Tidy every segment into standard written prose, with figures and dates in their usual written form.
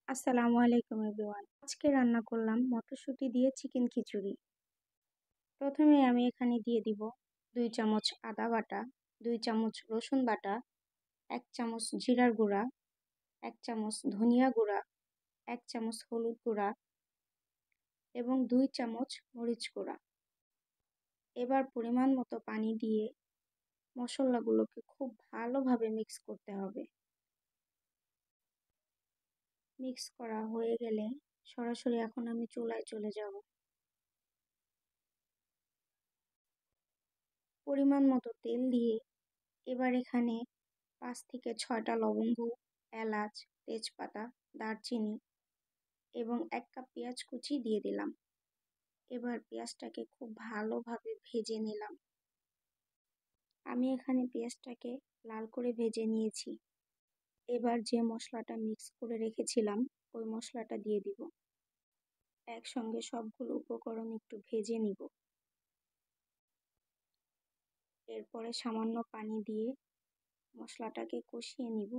আসসালামু আলাইকুম এভরিওয়ান। আজকে রান্না করলাম মটরশুঁটি দিয়ে চিকেন খিচুড়ি। প্রথমে আমি এখানে দিয়ে দিব 2 চামচ আদা বাটা, 2 চামচ রসুন বাটা, 1 চামচ জিরার গুঁড়া, 1 চামচ ধনিয়া গুঁড়া, 1 চামচ হলুদ গুঁড়া এবং 2 চামচ মরিচ গুঁড়া। এবার পরিমাণ মতো পানি দিয়ে মশলাগুলোকে খুব ভালোভাবে মিক্স করতে হবে। মিক্স করা হয়ে গেলে সরাসরি এখন আমি চুলায় চলে যাব। পরিমাণ মতো তেল দিয়ে এবার এখানে 5 থেকে 6টা লবঙ্গ, এলাচ, তেজপাতা, দারচিনি এবং 1 কাপ পেঁয়াজ কুচি দিয়ে দিলাম। এবার পেঁয়াজটাকে খুব ভালোভাবে ভেজে নিলাম। আমি এখানে পেঁয়াজটাকে লাল করে ভেজে নিয়েছি। এবার যে মশলাটা মিক্স করে রেখেছিলাম ওই মশলাটা দিয়ে দিব। একসঙ্গে সবগুলো উপকরণ একটু ভেজে নিব। এরপরে সামান্য পানি দিয়ে মশলাটাকে কষিয়ে নিব।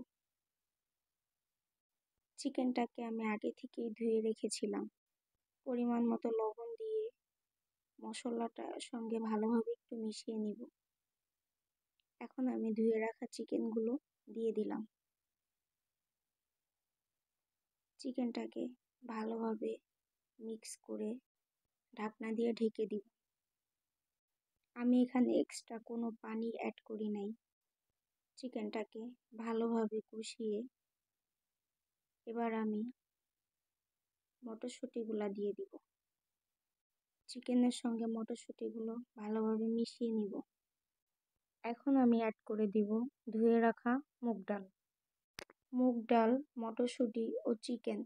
চিকেনটাকে আমি আগে থেকেই ধুয়ে রেখেছিলাম। পরিমাণ মতো লবণ দিয়ে মশলাটার সঙ্গে ভালোভাবে একটু মিশিয়ে নিব। এখন আমি ধুয়ে রাখা চিকেনগুলো দিয়ে দিলাম। চিকেনটাকে ভালোভাবে মিক্স করে ঢাকনা দিয়ে ঢেকে দিব। আমি এখানে এক্সট্রা কোনো পানি অ্যাড করি নাই। চিকেনটাকে ভালোভাবে কষিয়ে এবার আমি মটরশুঁটিগুলো দিয়ে দিব। চিকেনের সঙ্গে মটরশুঁটিগুলো ভালোভাবে মিশিয়ে নিব। এখন আমি অ্যাড করে দিব ধুয়ে রাখা মুগ ডাল। মুগ ডাল, মটরশুঁটি ও চিকেন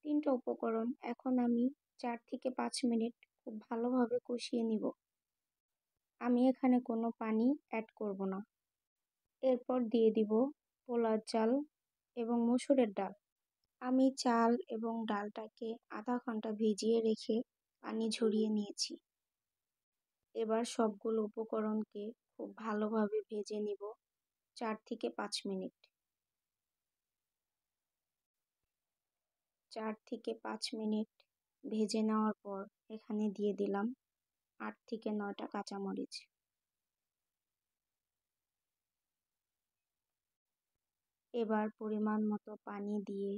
3টা উপকরণ এখন আমি 4 থেকে 5 মিনিট খুব ভালোভাবে কষিয়ে নিব। আমি এখানে কোনো পানি অ্যাড করব না। এরপর দিয়ে দিব পোলার চাল এবং মসুরের ডাল। আমি চাল এবং ডালটাকে আধা ঘন্টা ভিজিয়ে রেখে পানি ঝরিয়ে নিয়েছি। এবার সবগুলো উপকরণকে খুব ভালোভাবে ভেজে নিব 4 থেকে 5 মিনিট। 4 থেকে 5 মিনিট ভেজে নেওয়ার পর এখানে দিয়ে দিলাম 8 থেকে 9টা কাঁচামরিচ। এবার পরিমাণ মতো পানি দিয়ে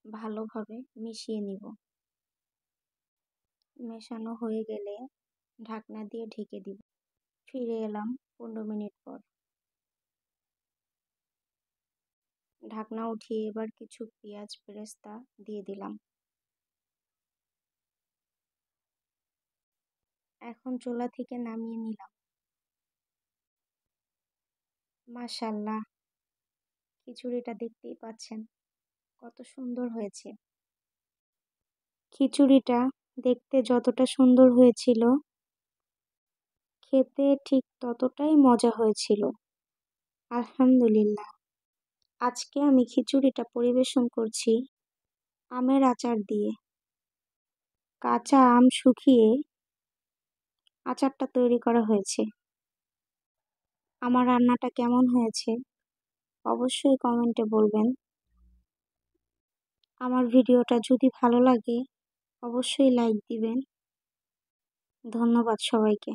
ভালোভাবে মিশিয়ে নিব। মেশানো হয়ে গেলে ঢাকনা দিয়ে ঢেকে দিব। ফিরে এলাম 15 মিনিট পর। ঢাকনা উঠিয়ে এবার কিছু পেঁয়াজ বেরেস্তা দিয়ে দিলাম। এখন চুলা থেকে নামিয়ে নিলাম। মাশাআল্লাহ, খিচুড়িটা দেখতেই পাচ্ছেন কত সুন্দর হয়েছে। খিচুড়িটা দেখতে যতটা সুন্দর হয়েছিল খেতে ঠিক ততটাই মজা হয়েছিল। আলহামদুলিল্লাহ। আজকে আমি খিচুড়িটা পরিবেশন করছি আমের আচার দিয়ে। কাঁচা আম শুকিয়ে আচারটা তৈরি করা হয়েছে। আমার রান্নাটা কেমন হয়েছে অবশ্যই কমেন্টে বলবেন। আমার ভিডিওটা যদি ভালো লাগে অবশ্যই লাইক দিবেন। ধন্যবাদ সবাইকে।